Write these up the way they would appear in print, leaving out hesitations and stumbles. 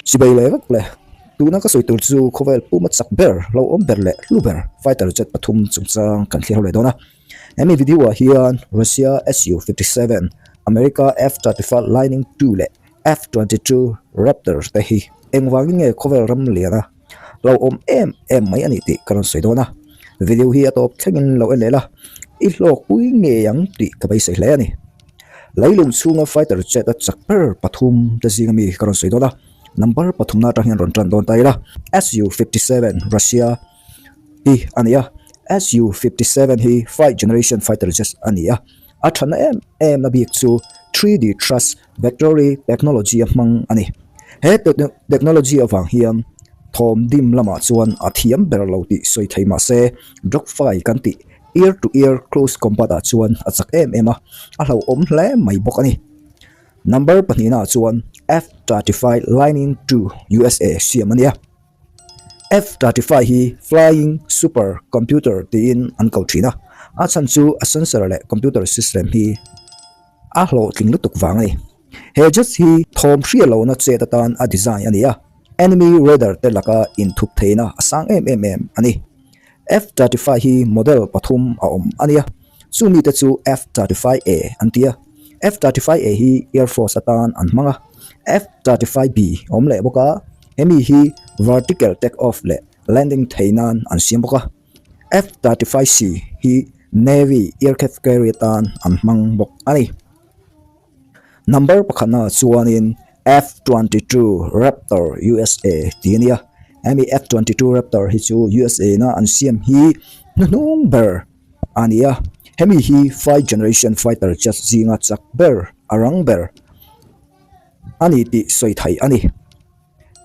sibei le vak le tuna ka soi tur chu Khawvel pumah Chak Ber hlauhawm ber le luhluaih fighter jet pathum chungchang kan thlir le dona emi video a hian Russia Su-57 America F-35 Lightning II le F-22 Raptor theih vângin nge Khawvel ram liana hlauhawm em mai ani ti kan soi dona video hi atop thlengin lo en lela I hlok pui nge yang ti ka bai sei hle ani leilum chunga fighter jet a Chak Ber pathum te zingami kan soi dona number pathum na tahian ron tran don taila Su-57 Russia hi ania Su-57 hi 5th generation fighter jet ania athana em na biak chu 3D thrust vectory technology among ani he technology awang hiam thom dim lama chuan athiam ber lo ti soi theima se dogfight kan ti ear to ear close combat a chuan achak ema a hlauhawm hle mai bok ani number panina chuan F-35 Lightning II USA siamania F-35 hi flying super computer tin an kauthina a chan chu a sensor le computer system hi a hlo tling lutuk wang ani he just hi thom hria lo na che tan a design ania enemy radar te laka in thup theina asang ani F-35 hi model pathum a ania chumi te chu F-35A antia F-35A hi Air Force atan an manga F-35B le boka hemi hi vertical take off le landing theinan an siam boka F-35C hi Navy aircraft carrier tan an mang bok ani number pakhana chuanin F-22 Raptor USA tinia hemi F-22 Raptor hi chu USA na an siam hi nung ber ania hemi hi 5th generation fighter jet zinga Chak Ber arang ber ani ti soi thai ani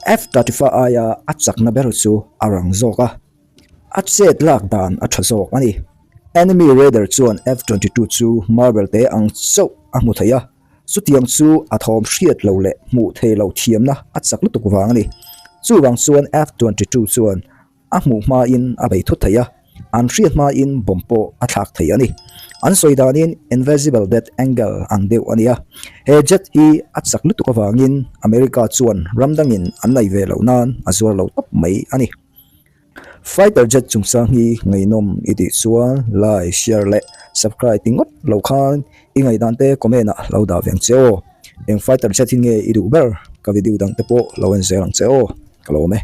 F-35 aya achak na ber chu arang zoka achet lak dan athazok ani enemy radar chuan F-22 chu marble te ang chau hmuh theia chutiang chu athom hriat lo le hmuh the lo thiam na achak lutuk wang ani chuwang chuan F-22 chuan a hmuh ma in a bei thu theia an hriat ma in bompo athak thei ani an soidanin invisible dead angle ang deuh ania he jet hi achak lutuk wangin America chuan ramdangin an nei ve lo nan azur lo top mai ani fighter jet chungchang hi ngaihnawm iti chuan like share le subscribe tingot lo khan ngaihdan te comment a lo da veng cheo eng fighter jet hi nge idu ber ka video dang te po lo en zelang cheo kalo me